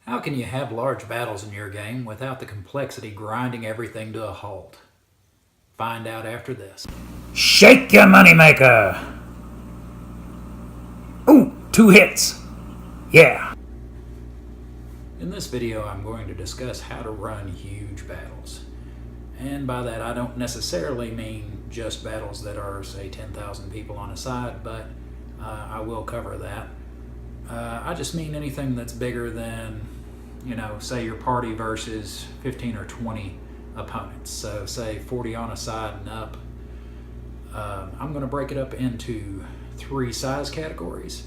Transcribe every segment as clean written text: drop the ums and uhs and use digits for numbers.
How can you have large battles in your game without the complexity grinding everything to a halt? Find out after this. Shake your moneymaker! Ooh, 2 hits! Yeah! In this video, I'm going to discuss how to run huge battles. And by that, I don't necessarily mean just battles that are, say, 10,000 people on a side, but I will cover that. I just mean anything that's bigger than, say your party versus 15 or 20 opponents. So say 40 on a side and up. I'm going to break it up into 3 size categories.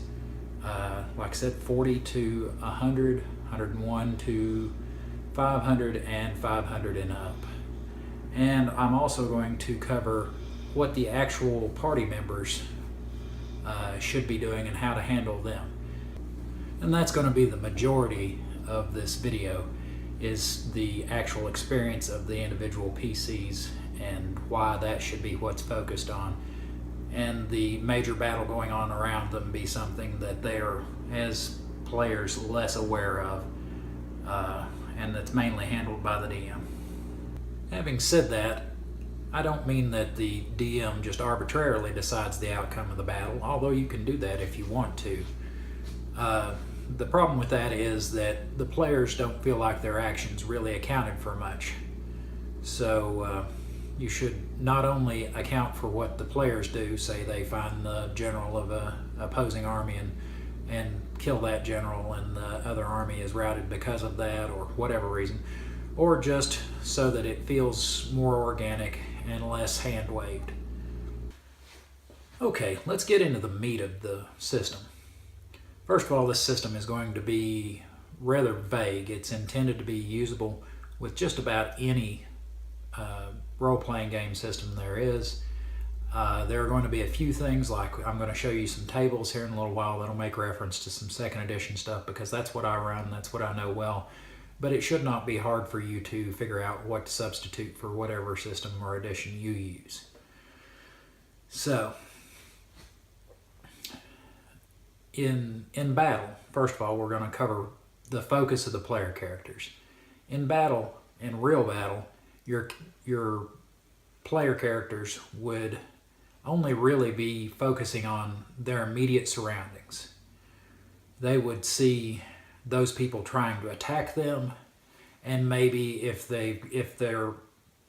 Like I said, 40 to 100, 101 to 500, and 500 and up. And I'm also going to cover what the actual party members should be doing and how to handle them. And that's going to be the majority of this video, is the actual experience of the individual PCs and why that should be what's focused on, and the major battle going on around them be something that they're, as players, less aware of, and that's mainly handled by the DM. Having said that, I don't mean that the DM just arbitrarily decides the outcome of the battle, although you can do that if you want to. The problem with that is that the players don't feel like their actions really accounted for much. So you should not only account for what the players do, say they find the general of an opposing army and kill that general, and the other army is routed because of that or whatever reason, or just so that it feels more organic and less hand-waved. Okay, let's get into the meat of the system. First of all, this system is going to be rather vague. It's intended to be usable with just about any role-playing game system there is. There are going to be a few things, like I'm going to show you some tables here in a little while that'll make reference to some 2nd edition stuff, because that's what I run, that's what I know well. But it should not be hard for you to figure out what to substitute for whatever system or edition you use. So, in battle, first of all, we're going to cover the focus of the player characters. In battle, in real battle, your player characters would only really be focusing on their immediate surroundings. They would see those people trying to attack them, and maybe if they're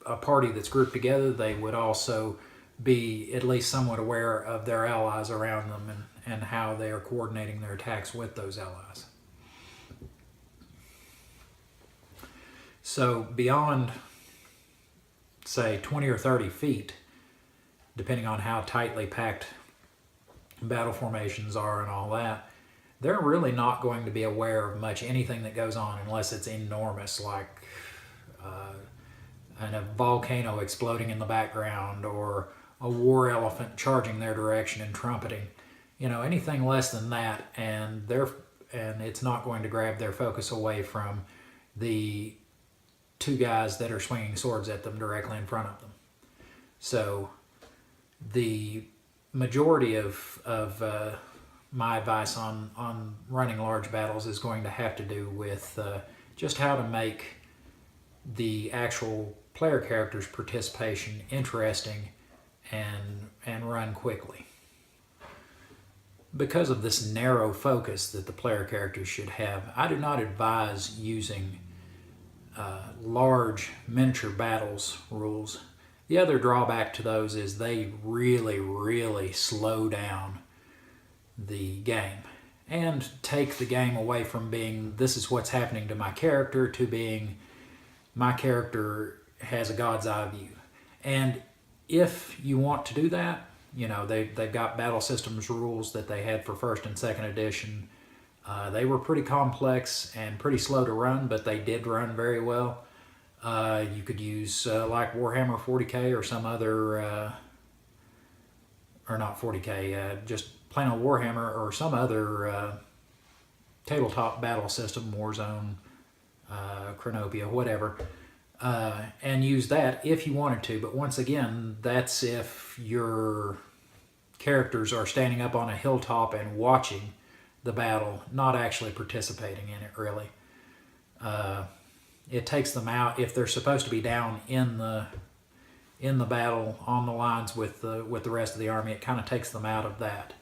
a party that's grouped together, they would also be at least somewhat aware of their allies around them and how they are coordinating their attacks with those allies. So beyond, say, 20 or 30 feet, depending on how tightly packed battle formations are and all that, they're really not going to be aware of much anything that goes on unless it's enormous, like a volcano exploding in the background or a war elephant charging their direction and trumpeting. Anything less than that, and it's not going to grab their focus away from the 2 guys that are swinging swords at them directly in front of them. So the majority of my advice on running large battles is going to have to do with just how to make the actual player characters' participation interesting and run quickly. Because of this narrow focus that the player characters should have, I do not advise using large miniature battles rules. The other drawback to those is they really, really slow down the game and take the game away from being, this is what's happening to my character, to being, my character has a God's eye view. And if you want to do that, they've got battle systems rules that they had for 1st and 2nd edition. They were pretty complex and pretty slow to run, but they did run very well. You could use like Warhammer 40k or some other, or not 40k, just plain old Warhammer or some other tabletop battle system, Warzone, Chronopia, whatever, and use that if you wanted to. But once again, that's if your characters are standing up on a hilltop and watching the battle, not actually participating in it, really. it takes them out if they're supposed to be down in the battle on the lines with the rest of the army. It kind of takes them out of that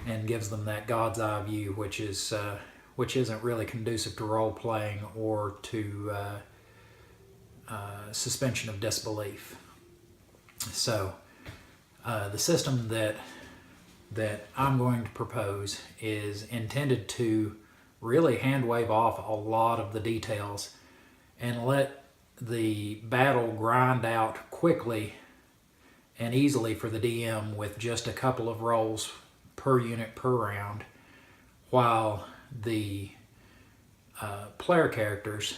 and gives them that God's eye view, which isn't really conducive to role playing or to suspension of disbelief. So the system that I'm going to propose is intended to really hand wave off a lot of the details and let the battle grind out quickly and easily for the DM with just a couple of rolls per unit per round, while the player characters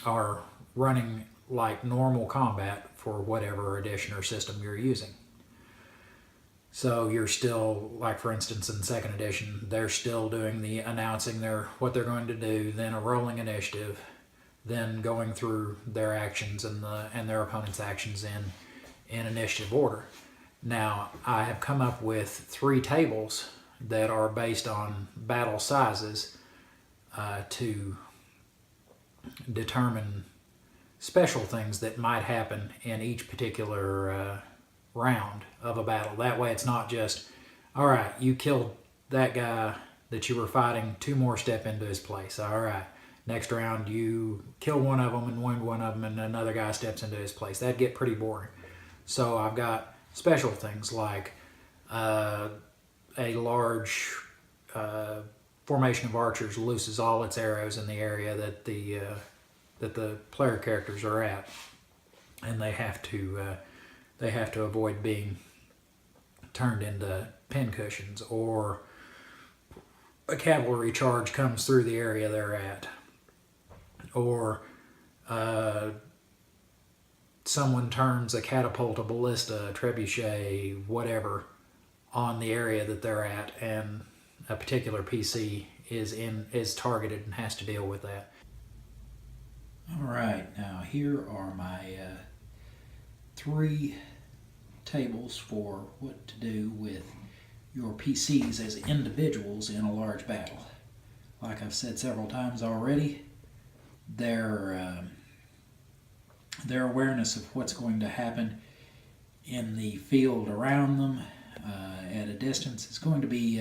are running like normal combat for whatever edition or system you're using. So you're still, like for instance in 2nd edition, they're still doing the announcing what they're going to do, then a rolling initiative, then going through their actions and their opponent's actions in initiative order. Now, I have come up with 3 tables that are based on battle sizes to determine special things that might happen in each particular round of a battle. That way it's not just, all right, you killed that guy that you were fighting, 2 more step into his place. All right, next round you kill one of them and wound one of them and another guy steps into his place. That'd get pretty boring. So I've got special things like a large formation of archers looses all its arrows in the area that the player characters are at, and they have to avoid being turned into pincushions, or a cavalry charge comes through the area they're at, or someone turns a catapult, a ballista, a trebuchet, whatever, on the area that they're at, and a particular PC is targeted and has to deal with that. All right, now here are my 3 tables for what to do with your PCs as individuals in a large battle. Like I've said several times already, their awareness of what's going to happen in the field around them at a distance is going to be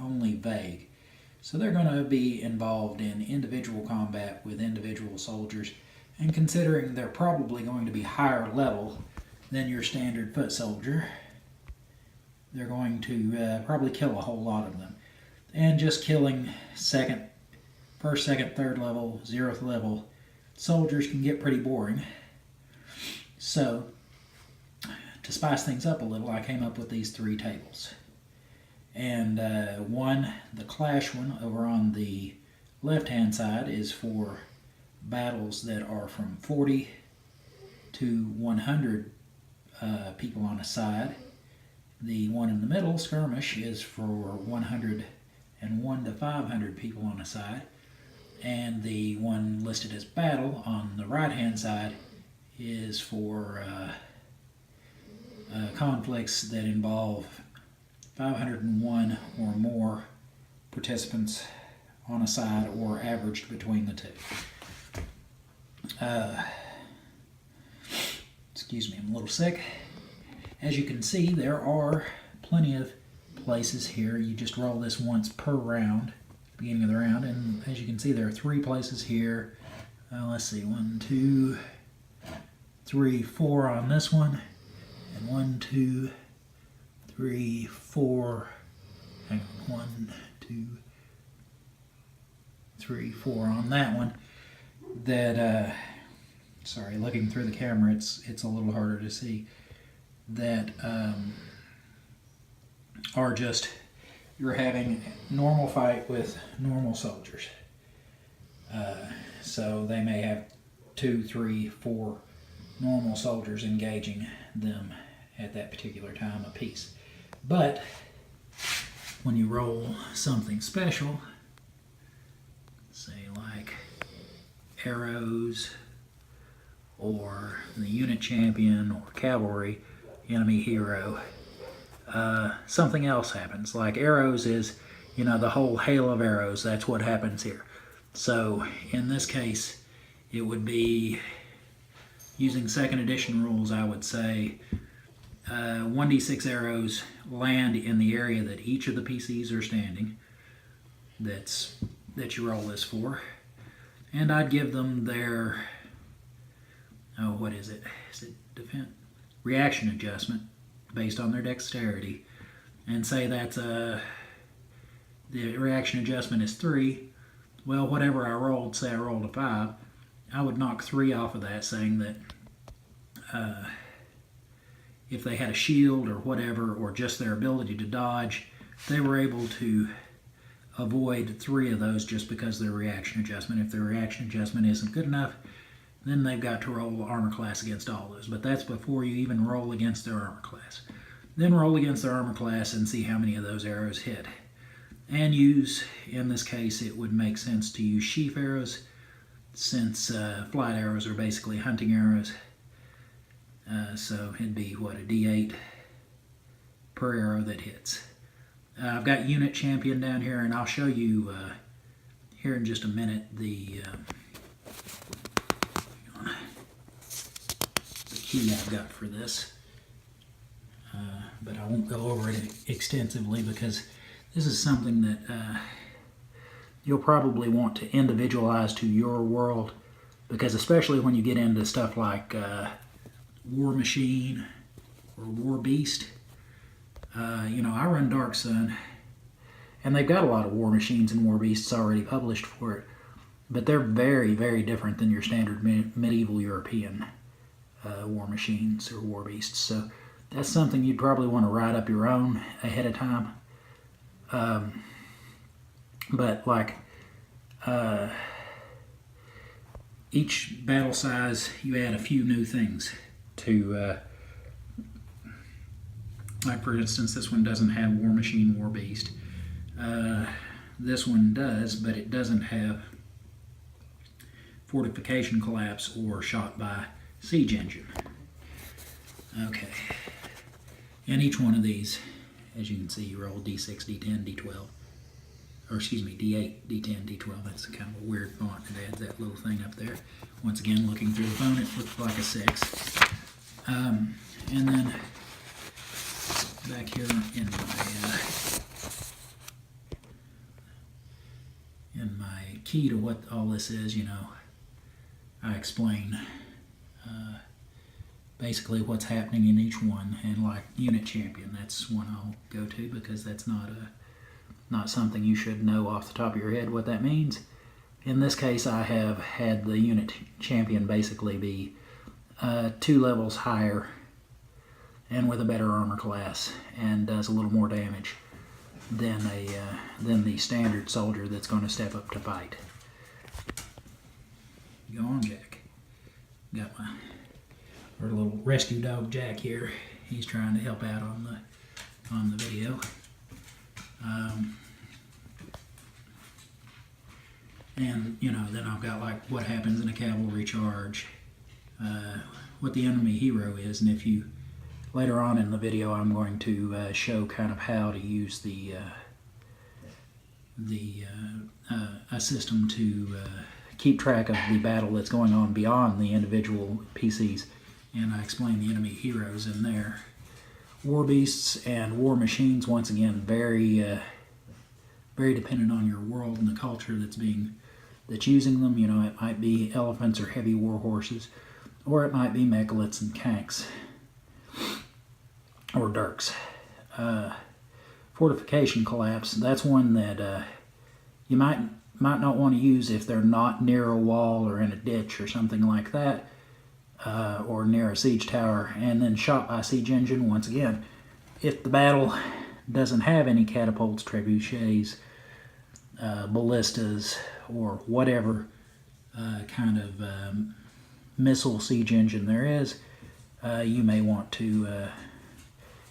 only vague. So they're going to be involved in individual combat with individual soldiers, and considering they're probably going to be higher level than your standard foot soldier, they're going to probably kill a whole lot of them. And just killing first, second, third level, 0th level soldiers can get pretty boring. So, to spice things up a little, I came up with these 3 tables. And the Clash one over on the left-hand side is for battles that are from 40 to 100 people on a side. The one in the middle, Skirmish, is for 101 to 500 people on a side. And the one listed as Battle on the right-hand side is for conflicts that involve 501 or more participants on a side, or averaged between the 2. Excuse me, I'm a little sick. As you can see, there are plenty of places here. You just roll this once per round, beginning of the round, and as you can see, there are 3 places here. Let's see, 1, 2, 3, 4 on this one, and 1, 2, 3, 4, hang on, 1, 2, 3, 4 on that one. That, sorry, looking through the camera, it's a little harder to see. That are just, you're having normal fight with normal soldiers. So they may have 2, 3, 4 normal soldiers engaging them at that particular time apiece. But when you roll something special, say like arrows, or the unit champion, or cavalry, enemy hero, something else happens. Like arrows is, the whole hail of arrows, that's what happens here. So in this case, it would be using second edition rules. I would say 1d6 arrows land in the area that each of the PCs are standing. That you roll this for, and I'd give them their what is it? Is it defense reaction adjustment based on their dexterity, and say that's the reaction adjustment is 3. Well, whatever I rolled, say I rolled a 5, I would knock 3 off of that, saying that if they had a shield or whatever, or just their ability to dodge, they were able to avoid 3 of those just because of their reaction adjustment. If their reaction adjustment isn't good enough, then they've got to roll armor class against all those. But that's before you even roll against their armor class. Then roll against their armor class and see how many of those arrows hit. And use, in this case, it would make sense to use sheaf arrows, since flight arrows are basically hunting arrows. So it'd be, what, a d8 per arrow that hits. I've got unit champion down here, and I'll show you here in just a minute the key I've got for this. But I won't go over it extensively because this is something that you'll probably want to individualize to your world, because especially when you get into stuff like War Machine or War Beast, I run Dark Sun, and they've got a lot of War Machines and War Beasts already published for it, but they're very, very different than your standard medieval European War Machines or War Beasts. So that's something you'd probably want to write up your own ahead of time. But like each battle size, you add a few new things to, like for instance, this one doesn't have War Machine, War Beast. This one does, but it doesn't have Fortification Collapse or Shot by Siege Engine. Okay. And each one of these, as you can see, you roll d6, d10, d12. Or excuse me, d8, d10, d12. That's kind of a weird font. It adds that little thing up there. Once again, looking through the phone, it looks like a 6. And then back here in my key to what all this is, I explain basically what's happening in each one. And like unit champion, that's one I'll go to because that's not something you should know off the top of your head what that means. In this case, I have had the unit champion basically be 2 levels higher and with a better armor class, and does a little more damage than the standard soldier that's going to step up to fight. Go on, Jack. Got our little rescue dog Jack here. He's trying to help out on the video. And then I've got like what happens in a cavalry charge, what the enemy hero is, and if you later on in the video I'm going to show kind of how to use a system to keep track of the battle that's going on beyond the individual PCs, and I explain the enemy heroes in there. War Beasts and War Machines, once again, very dependent on your world and the culture that's using them. It might be elephants or heavy war horses, or it might be mechaliths and kanks, or dirks. Fortification Collapse, that's one that you might not want to use if they're not near a wall or in a ditch or something like that, or near a siege tower. And then Shot by Siege Engine, once again, if the battle doesn't have any catapults, trebuchets, ballistas, or whatever kind of missile siege engine there is, you may want to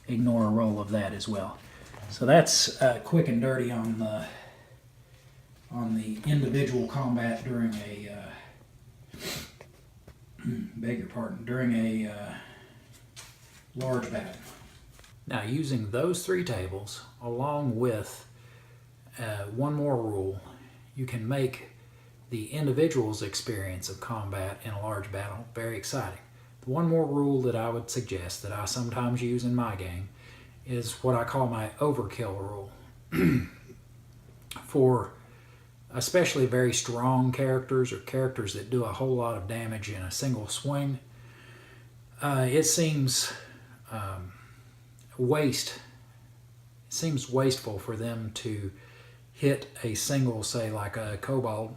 ignore a roll of that as well. So that's quick and dirty on the individual combat during a during a large battle. Now, using those 3 tables along with one more rule, you can make the individual's experience of combat in a large battle very exciting. The one more rule that I would suggest that I sometimes use in my game is what I call my overkill rule. For especially very strong characters or characters that do a whole lot of damage in a single swing, it seems wasteful for them to hit a single, say like a kobold,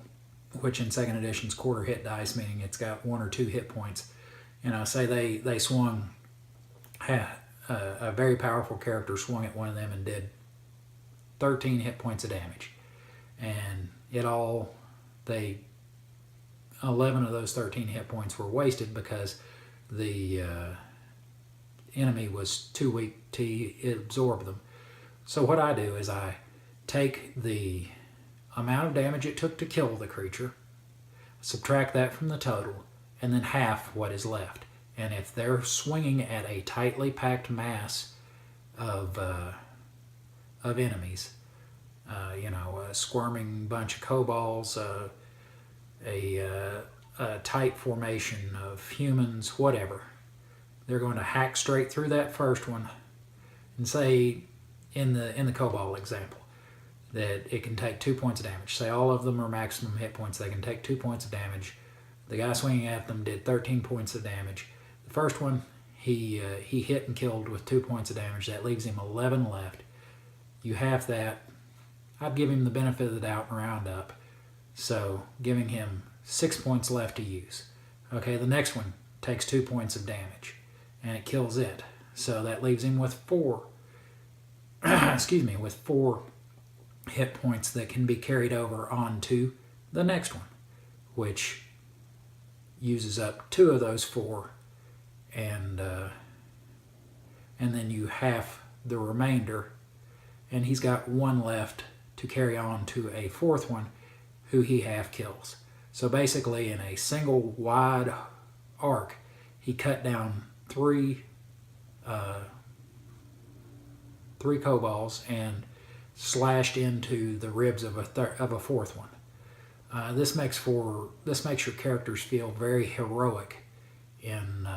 which in second edition's quarter hit dice, meaning it's got 1 or 2 hit points. Say they swung, a very powerful character swung at one of them and did 13 hit points of damage, and 11 of those 13 hit points were wasted because the enemy was too weak to absorb them. So what I do is I take the amount of damage it took to kill the creature, subtract that from the total, and then half what is left. And if they're swinging at a tightly packed mass of enemies, a squirming bunch of kobolds, a tight formation of humans, whatever, they're going to hack straight through that first one. And say in the kobold example that it can take 2 points of damage. Say all of them are maximum hit points. They can take 2 points of damage. The guy swinging at them did 13 points of damage. The first one, he hit and killed with 2 points of damage. That leaves him 11 left. You half that. I'd give him the benefit of the doubt and round up. So giving him 6 points left to use. Okay, the next one takes 2 points of damage and it kills it. So that leaves him with 4 with 4 hit points that can be carried over onto the next one, which uses up 2 of those 4, and then you half the remainder, and he's got 1 left to carry on to a 4th one who he half kills. So basically in a single wide arc, he cut down 3 kobolds and slashed into the ribs of a 4th one. This makes your characters feel very heroic in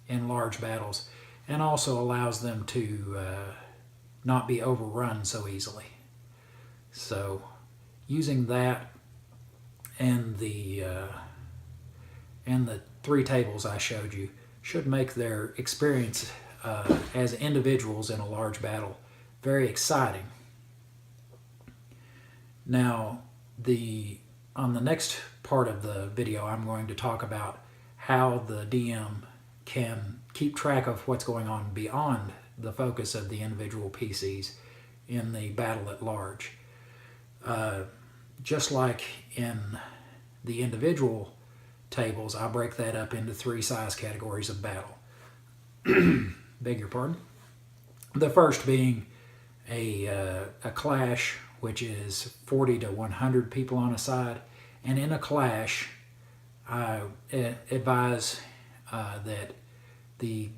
large battles, and also allows them to not be overrun so easily. So using that and the 3 tables I showed you should make their experience as individuals in a large battle very exciting. Now, on the next part of the video, I'm going to talk about how the DM can keep track of what's going on beyond the focus of the individual PCs in the battle at large. Just like in the individual tables, I break that up into 3 size categories of battle. Beg your pardon. The first being a clash, which is 40 to 100 people on a side. And in a clash, I advise that the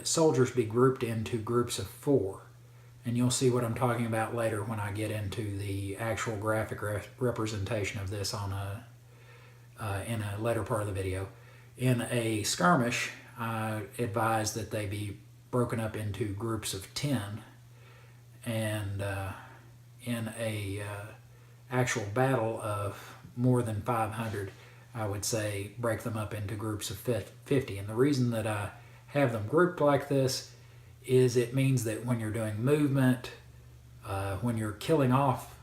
soldiers be grouped into groups of 4. And you'll see what I'm talking about later when I get into the actual graphic representation of this in a later part of the video. In a skirmish, I advise that they be broken up into groups of 10, and in a actual battle of more than 500, I would say break them up into groups of 50. And the reason that I have them grouped like this is it means that when you're doing movement, when you're killing off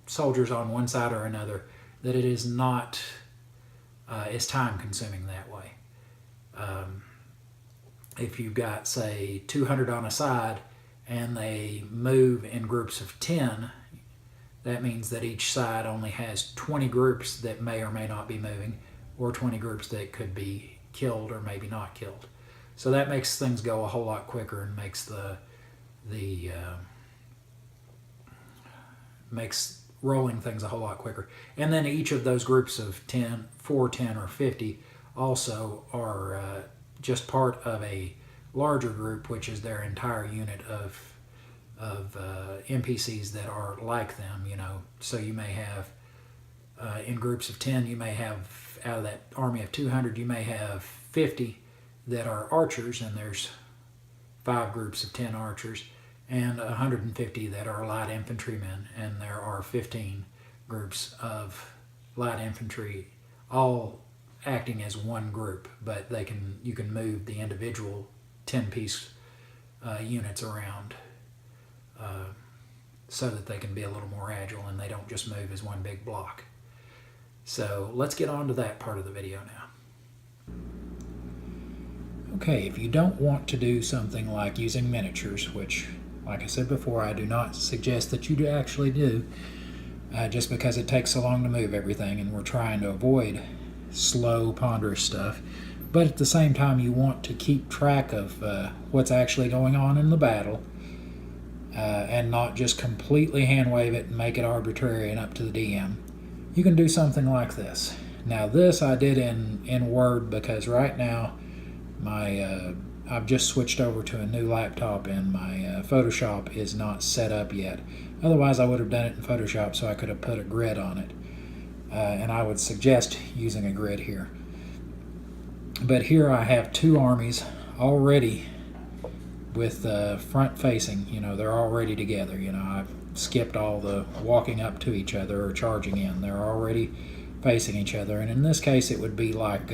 soldiers on one side or another, that it is not is time consuming that way. If you've got, say, 200 on a side and they move in groups of 10, that means that each side only has 20 groups that may or may not be moving, or 20 groups that could be killed or maybe not killed. So that makes things go a whole lot quicker and makes makes rolling things a whole lot quicker. And then each of those groups of 10, 4, 10, or 50 also are just part of a larger group, which is their entire unit of of NPCs that are like them, So you may have, in groups of 10, you may have, out of that army of 200, you may have 50 that are archers, and there's 5 groups of 10 archers, and 150 that are light infantrymen, and there are 15 groups of light infantry, all acting as one group, but you can move the individual 10-piece units around so that they can be a little more agile and they don't just move as one big block. So let's get on to that part of the video now. Okay, if you don't want to do something like using miniatures, which, like I said before, I do not suggest that you actually do, just because it takes so long to move everything and we're trying to avoid slow, ponderous stuff. But at the same time, you want to keep track of what's actually going on in the battle and not just completely hand-wave it and make it arbitrary and up to the DM. You can do something like this. Now this I did in Word because right now I've just switched over to a new laptop and my Photoshop is not set up yet. Otherwise I would have done it in Photoshop so I could have put a grid on it. And I would suggest using a grid here. But here I have 2 armies already with front facing, they're already together. I've skipped all the walking up to each other or charging in. They're already facing each other. And in this case it would be like,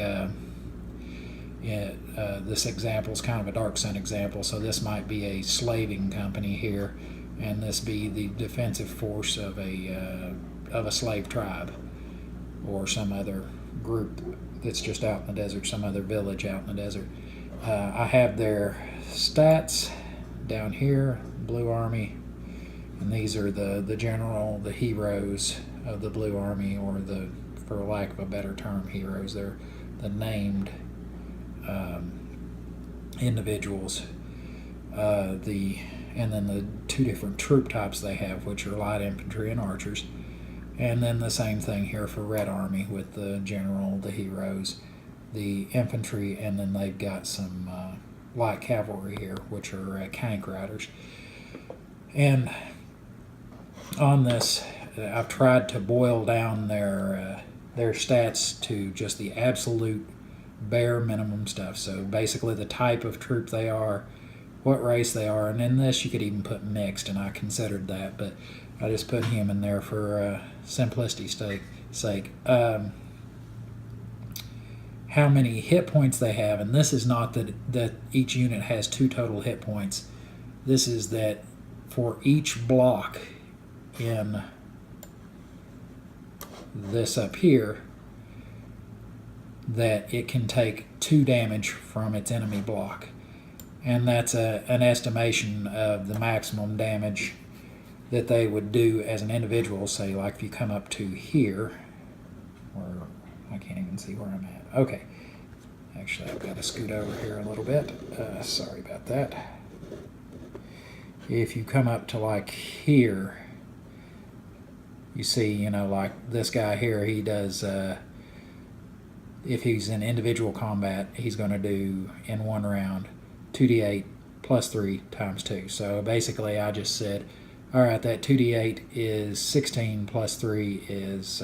this example is kind of a Dark Sun example, so this might be a slaving company here, and this be the defensive force of a slave tribe, or some other group that's just out in the desert, some other village out in the desert. I have their stats down here, Blue Army, and these are the general, the heroes of the Blue Army, or for lack of a better term, heroes. They're the named individuals. And then the 2 different troop types they have, which are light infantry and archers. And then the same thing here for Red Army with the general, the heroes, the infantry, and then they've got some light cavalry here, which are Kank Riders. And on this, I've tried to boil down their stats to just the absolute bare minimum stuff. So basically the type of troop they are, what race they are, and in this you could even put mixed, and I considered that, but I just put human there for simplicity's sake. How many hit points they have, and this is not that each unit has 2 total hit points. This is that for each block in this up here, that it can take 2 damage from its enemy block. And that's an estimation of the maximum damage that they would do as an individual. Say, like if you come up to here, or I can't even see where I'm at. Okay, actually I've got to scoot over here a little bit. Sorry about that. If you come up to like here, you see, like this guy here, he does, if he's in individual combat, he's going to do in one round 2d8 plus 3 times 2. So basically I just said, all right, that 2d8 is 16 plus 3 is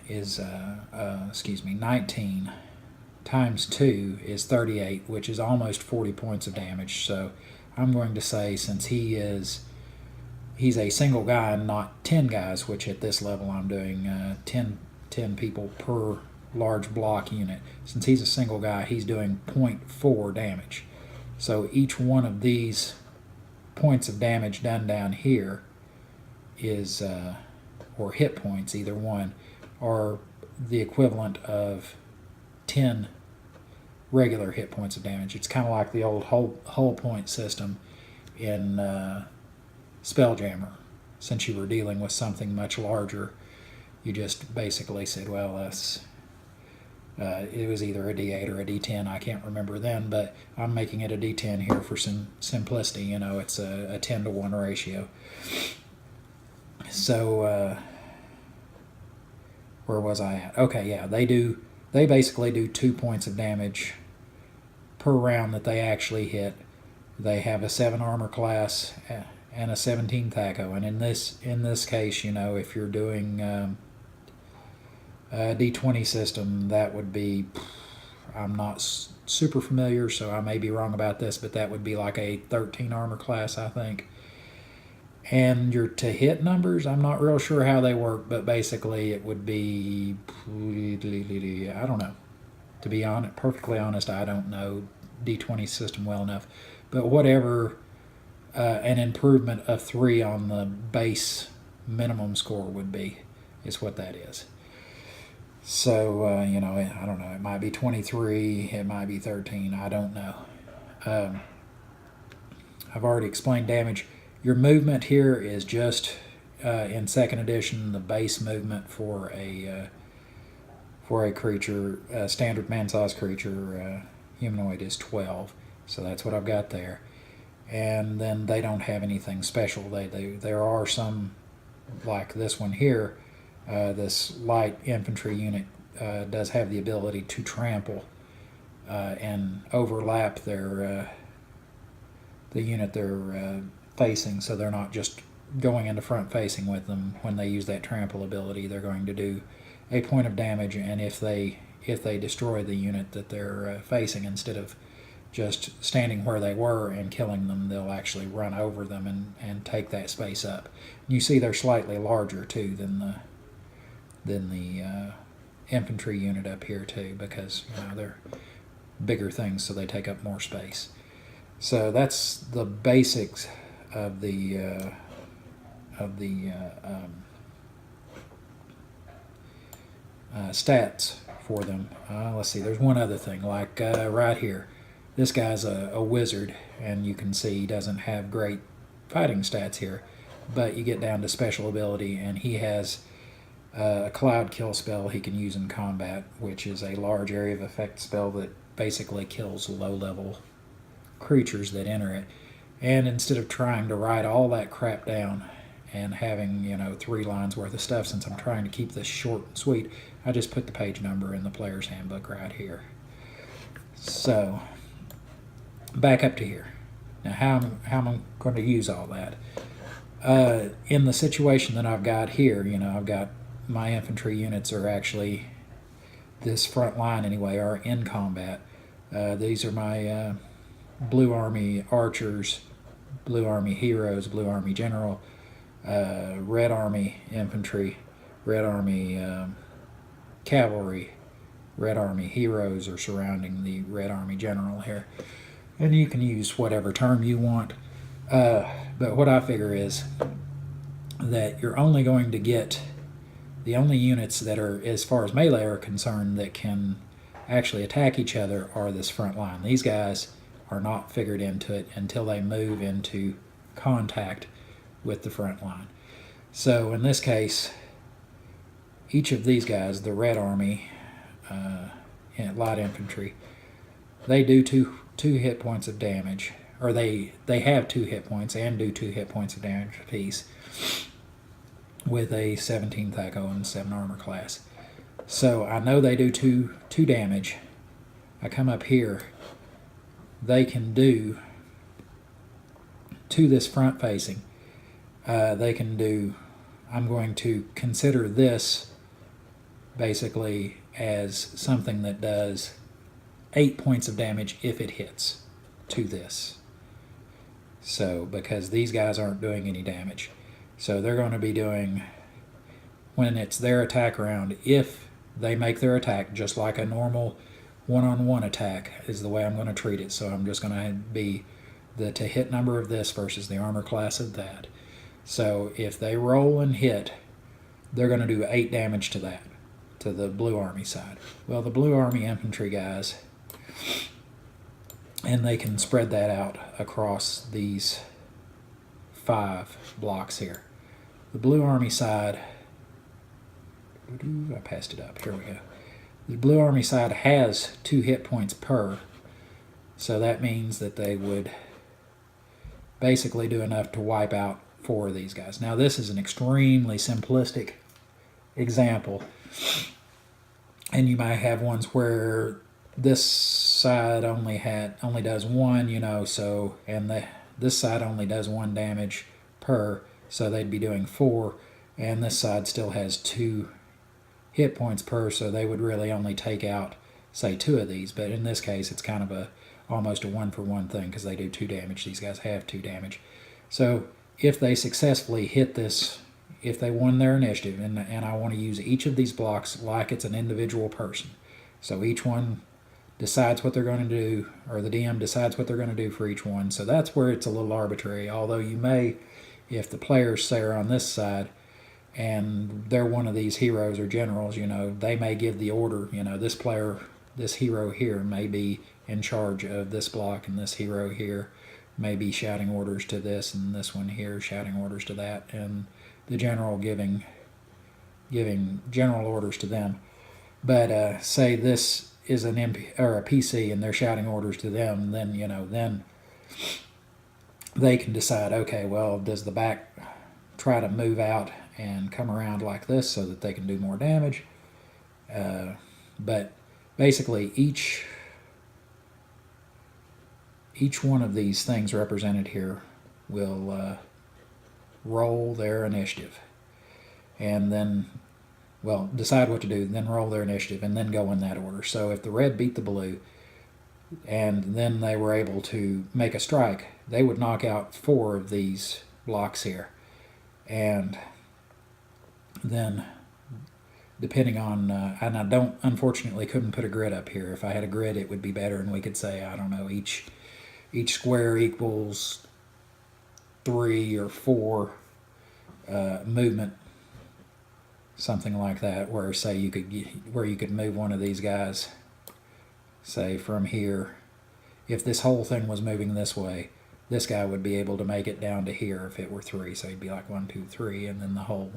19 times 2 is 38, which is almost 40 points of damage. So I'm going to say, since he's a single guy and not 10 guys, which at this level I'm doing 10 people per large block unit. Since he's a single guy, he's doing 0.4 damage. So each one of these points of damage done down here is, or hit points, either one, are the equivalent of 10 regular hit points of damage. It's kind of like the old hull point system in Spelljammer. Since you were dealing with something much larger, you just basically said, well, it was either a D8 or a D10. I can't remember then, but I'm making it a D10 here for simplicity. It's a 10-to-1 ratio. So where was I at? Okay, yeah, they basically do 2 points of damage per round that they actually hit, They have a 7 armor class and a 17 THAC0. And in this case, you know, if you're doing a D20 system, that would be, I'm not super familiar, so I may be wrong about this, but that would be like a 13 armor class, I think. And your to hit numbers, I'm not real sure how they work, but basically it would be, I don't know. To be honest, perfectly honest, I don't know D20 system well enough. But whatever an improvement of 3 on the base minimum score would be, is what that is. So, you know, I don't know. It might be 23. It might be 13. I don't know. I've already explained damage. Your movement here is just, in 2nd edition, the base movement for a creature, a standard man-sized creature, humanoid, is 12. So that's what I've got there. And then they don't have anything special. There are some, like this one here, this light infantry unit does have the ability to trample and overlap their the unit they're facing, so they're not just going into front facing with them. When they use that trample ability, they're going to do a point of damage, and if they destroy the unit that they're facing, instead of just standing where they were and killing them, they'll actually run over them and take that space up. You see they're slightly larger too than the infantry unit up here too, because you know they're bigger things, so they take up more space. So that's the basics of the stats for them. Let's see, there's one other thing, like right here. This guy's a wizard, and you can see he doesn't have great fighting stats here, but you get down to special ability, and he has a cloud kill spell he can use in combat, which is a large area of effect spell that basically kills low-level creatures that enter it. And instead of trying to write all that crap down and having, you know, 3 lines worth of stuff, since I'm trying to keep this short and sweet, I just put the page number in the player's handbook right here. So back up to here. Now how am I going to use all that? In the situation that I've got here, you know, I've got my infantry units are actually, this front line anyway, are in combat. These are my Blue Army archers, Blue Army heroes, Blue Army general, Red Army infantry, Red Army cavalry, Red Army heroes are surrounding the Red Army general here. And you can use whatever term you want. But what I figure is that you're only going to get the only units that are, as far as melee are concerned, that can actually attack each other are this front line. These guys are not figured into it until they move into contact with the front line. So in this case, each of these guys, the Red Army, light infantry, they do two hit points of damage, or they have 2 hit points and do 2 hit points of damage apiece with a 17 THAC0 and 7 armor class. So I know they do 2 damage. I come up here, they can do, to this front facing, they can do, I'm going to consider this basically as something that does 8 points of damage if it hits to this. So, because these guys aren't doing any damage. So they're going to be doing, when it's their attack round, if they make their attack just like a normal one-on-one attack is the way I'm going to treat it. So I'm just going to be the to hit number of this versus the armor class of that. So if they roll and hit, they're going to do 8 damage to that, to the Blue Army side. Well, the Blue Army infantry guys, and they can spread that out across these 5 blocks here. The Blue Army side, I passed it up, here we go. The Blue Army side has 2 hit points per, so that means that they would basically do enough to wipe out 4 of these guys. Now this is an extremely simplistic example, and you might have ones where this side only does one, so, and this side only does 1 damage per, so they'd be doing 4, and this side still has 2 hit points per, so they would really only take out, say, 2 of these. But in this case, it's kind of almost a 1-for-1 thing, because they do 2 damage. These guys have 2 damage. So if they successfully hit this, if they won their initiative, and I want to use each of these blocks like it's an individual person. So each one decides what they're going to do, or the DM decides what they're going to do for each one. So that's where it's a little arbitrary, although you may, if the players, say, are on this side, and they're one of these heroes or generals, they may give the order, this hero here may be in charge of this block, and this hero here may be shouting orders to this, and this one here shouting orders to that, and the general giving general orders to them. But say this is an MP or a PC, and they're shouting orders to them, then then they can decide, okay, well, does the back try to move out and come around like this so that they can do more damage? But basically each one of these things represented here will roll their initiative, and then, well, decide what to do, then roll their initiative, and then go in that order. So if the red beat the blue, and then they were able to make a strike, they would knock out 4 of these blocks here. And then, depending on, and I unfortunately couldn't put a grid up here. If I had a grid, it would be better, and we could say, I don't know, each square equals 3 or 4 movement, something like that, where, say, you could move one of these guys, say, from here. If this whole thing was moving this way, this guy would be able to make it down to here if it were 3. So he'd be like 1, 2, 3, and then the whole.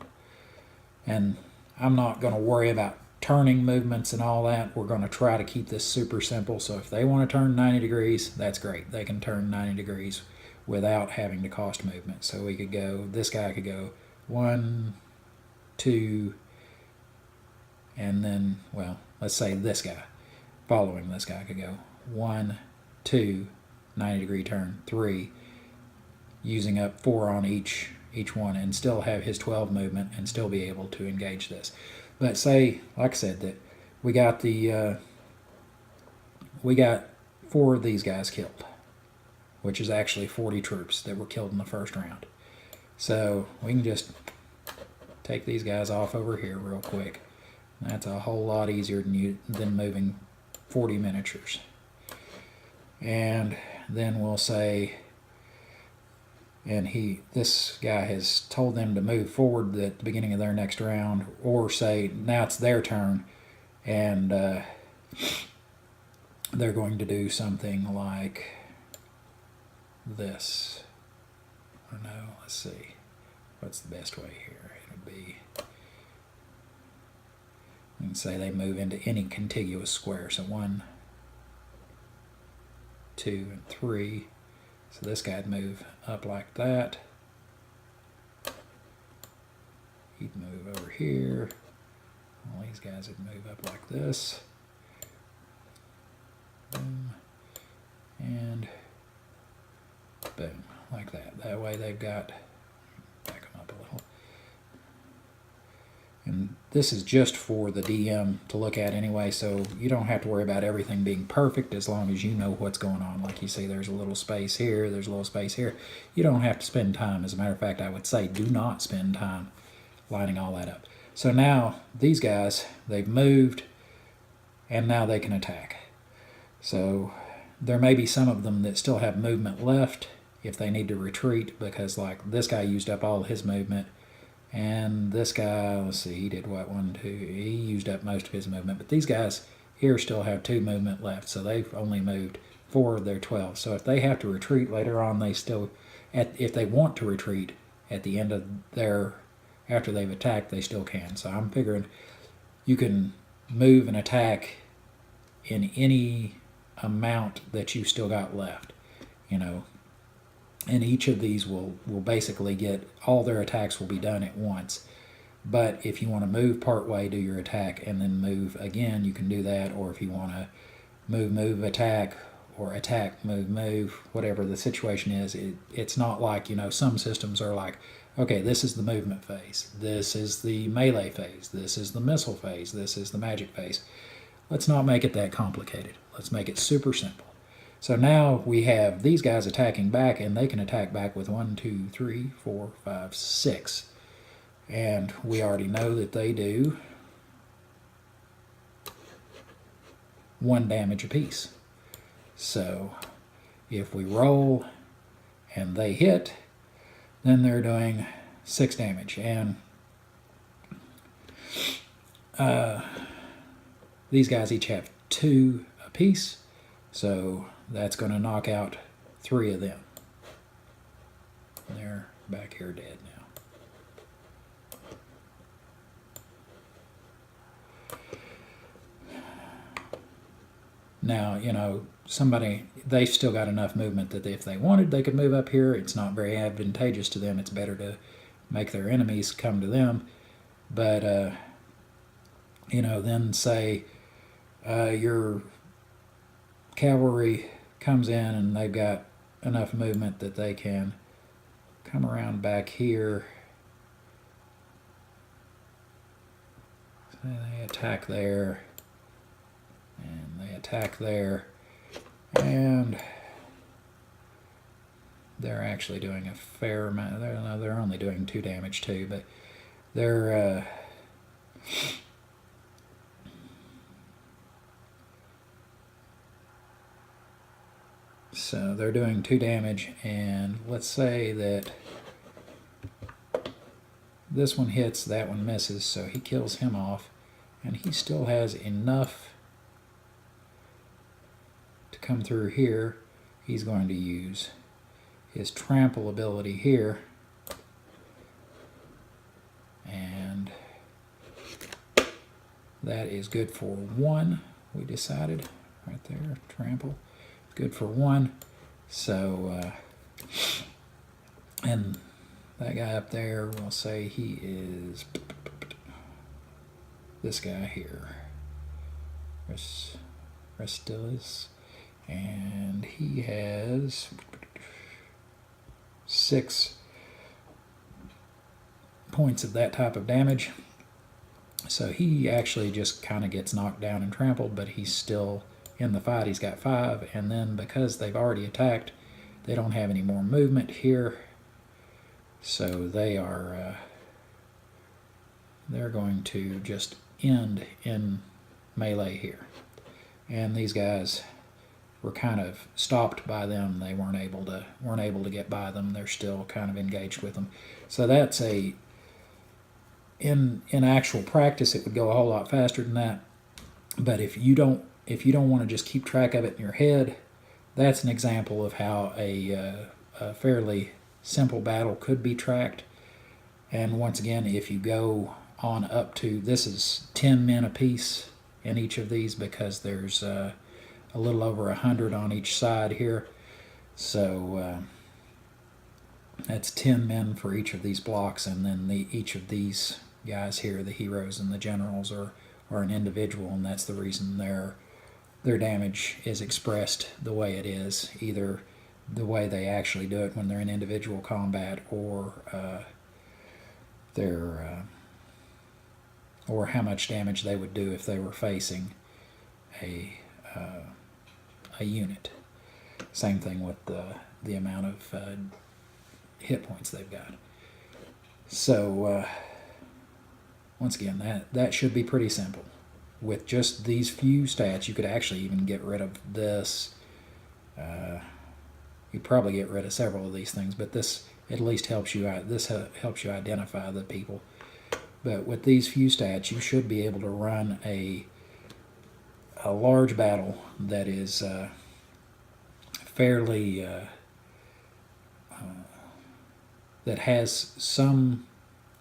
And I'm not going to worry about turning movements and all that. We're going to try to keep this super simple. So if they want to turn 90 degrees, that's great. They can turn 90 degrees without having to cost movement. So we could go, this guy could go 1, 2, and then, well, let's say this guy, following this guy, could go 1, 2, 90-degree turn, 3, using up 4 on each one, and still have his 12 movement and still be able to engage this. But say, like I said, that we got 4 of these guys killed, which is actually 40 troops that were killed in the first round. So we can just take these guys off over here real quick. That's a whole lot easier than moving 40 miniatures. And then we'll say, and this guy has told them to move forward at the beginning of their next round, or say now it's their turn, and they're going to do something like this. Or no, let's see, what's the best way here? It would be, you can say they move into any contiguous square. So 1, 2, and 3. So this guy'd move up like that. He'd move over here. All these guys would move up like this. Boom. And boom, like that. That way they've got, back them up a little. And this is just for the DM to look at anyway, so you don't have to worry about everything being perfect as long as you know what's going on. Like you see, there's a little space here, there's a little space here. You don't have to spend time. As a matter of fact, I would say do not spend time lining all that up. So now these guys, they've moved, and now they can attack. So there may be some of them that still have movement left if they need to retreat, because like this guy used up all his movement. And this guy, let's see, he did what, 1, 2, he used up most of his movement. But these guys here still have 2 movement left, so they've only moved 4 of their 12. So if they have to retreat later on, they still, if they want to retreat at the end of after they've attacked, they still can. So I'm figuring you can move and attack in any amount that you still got left, and each of these will basically get, all their attacks will be done at once. But if you want to move part way, do your attack, and then move again, you can do that. Or if you want to move, move, attack, or attack, move, move, whatever the situation is. It's not like, some systems are like, okay, this is the movement phase, this is the melee phase, this is the missile phase, this is the magic phase. Let's not make it that complicated. Let's make it super simple. So now we have these guys attacking back, and they can attack back with 1, 2, 3, 4, 5, 6. And we already know that they do 1 damage apiece. So if we roll and they hit, then they're doing 6 damage. And these guys each have 2 apiece, so that's going to knock out 3 of them. They're back here dead now. Now, they've still got enough movement that if they wanted, they could move up here. It's not very advantageous to them. It's better to make their enemies come to them. But, then say your cavalry comes in and they've got enough movement that they can come around back here. So they attack there. And they attack there, and they're actually doing a fair amount. They're only doing 2 damage too, but they're so they're doing 2 damage. And let's say that this one hits, that one misses, so he kills him off, and he still has enough come through here. He's going to use his trample ability here, and that is good for 1. We decided right there, trample, good for 1. So and that guy up there, we'll say he is this guy here, Restilus. And he has 6 points of that type of damage. So he actually just kind of gets knocked down and trampled, but he's still in the fight. He's got 5, and then because they've already attacked, they don't have any more movement here. So they are they're going to just end in melee here. And these guys were kind of stopped by them. They weren't able to get by them. They're still kind of engaged with them. So that's in actual practice, it would go a whole lot faster than that. But if you don't want to just keep track of it in your head, that's an example of how a fairly simple battle could be tracked. And once again, if you go on up to, this is 10 men apiece in each of these, because there's a little over 100 on each side here. So that's 10 men for each of these blocks, and then each of these guys here, the heroes and the generals, are an individual, and that's the reason their damage is expressed the way it is, either the way they actually do it when they're in individual combat, or or how much damage they would do if they were facing a unit. Same thing with the amount of hit points they've got. So once again, that should be pretty simple. With just these few stats, you could actually even get rid of this. You'd probably get rid of several of these things, but this at least helps you out. This helps you identify the people. But with these few stats, you should be able to run a large battle that is fairly that has some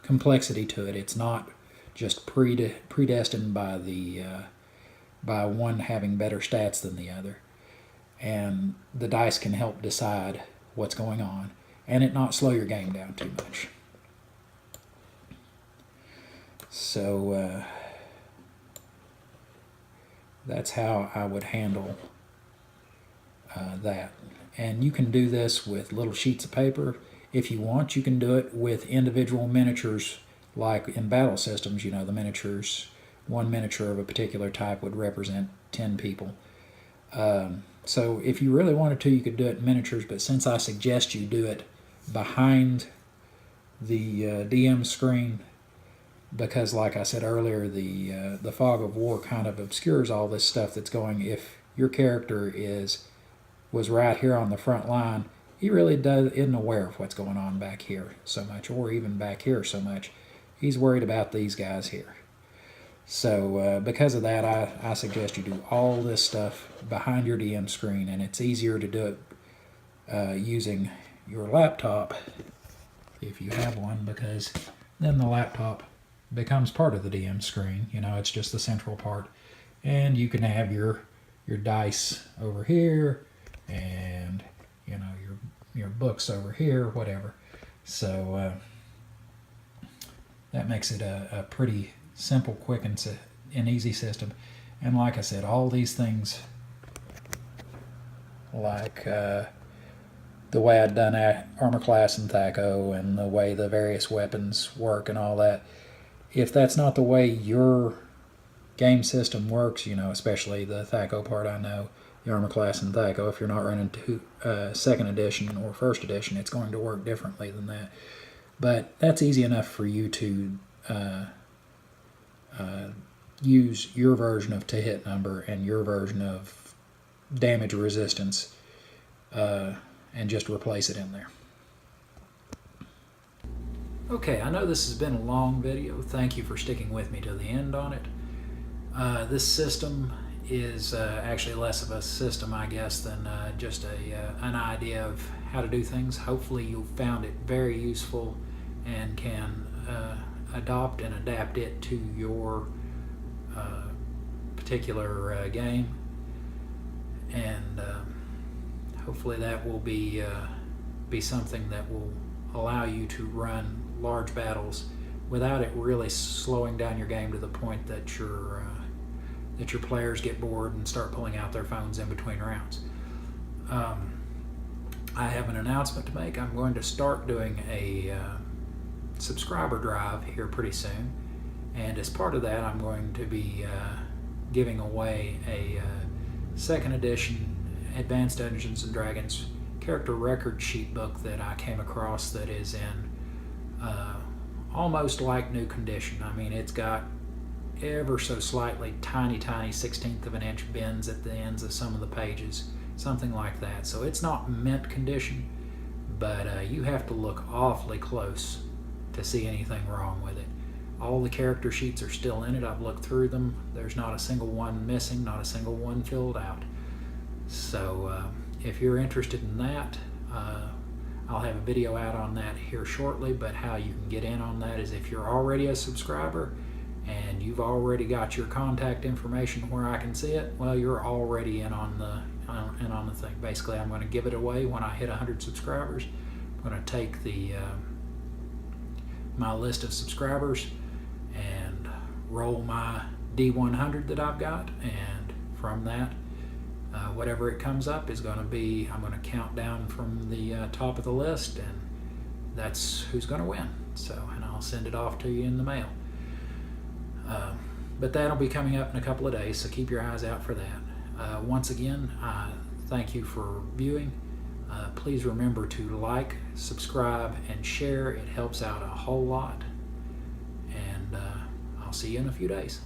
complexity to it. It's not just predestined by one having better stats than the other, and the dice can help decide what's going on, and it not slow your game down too much. So that's how I would handle that. And you can do this with little sheets of paper. If you want, you can do it with individual miniatures, like in battle systems, the miniatures. One miniature of a particular type would represent 10 people. So if you really wanted to, you could do it in miniatures, but since I suggest you do it behind the DM screen, because like I said earlier, the fog of war kind of obscures all this stuff that's going. If your character was right here on the front line, he really isn't aware of what's going on back here so much, or even back here so much. He's worried about these guys here. So because of that, I suggest you do all this stuff behind your DM screen, and it's easier to do it using your laptop if you have one, because then the laptop becomes part of the DM screen. It's just the central part, and you can have your dice over here, and your books over here, whatever. So that makes it a pretty simple, quick, and easy system. And like I said, all these things, like the way I'd done armor class and THAC0, and the way the various weapons work and all that, if that's not the way your game system works, especially the THAC0 part, I know, the armor class and THAC0, if you're not running second edition or first edition, it's going to work differently than that. But that's easy enough for you to use your version of to hit number and your version of damage resistance, and just replace it in there. Okay, I know this has been a long video. Thank you for sticking with me to the end on it. This system is actually less of a system, I guess, than just an idea of how to do things. Hopefully you found it very useful and can adopt and adapt it to your particular game, and hopefully that will be something that will allow you to run large battles without it really slowing down your game to the point that your players get bored and start pulling out their phones in between rounds. I have an announcement to make. I'm going to start doing a subscriber drive here pretty soon, and as part of that, I'm going to be giving away a second edition Advanced Dungeons and Dragons character record sheet book that I came across that is in almost like new condition. I mean, it's got ever so slightly tiny 1/16 of an inch bends at the ends of some of the pages, something like that. So it's not mint condition, but you have to look awfully close to see anything wrong with it. All the character sheets are still in it. I've looked through them. There's not a single one missing, not a single one filled out. So if you're interested in that, I'll have a video out on that here shortly, but how you can get in on that is if you're already a subscriber and you've already got your contact information where I can see it, well, you're already in on the thing. Basically, I'm going to give it away when I hit 100 subscribers. I'm going to take my list of subscribers and roll my D100 that I've got, and from that, whatever it comes up is going to be, I'm going to count down from the top of the list, and that's who's going to win. So, and I'll send it off to you in the mail. But that'll be coming up in a couple of days, so keep your eyes out for that. Once again, I thank you for viewing. Please remember to like, subscribe, and share. It helps out a whole lot. And I'll see you in a few days.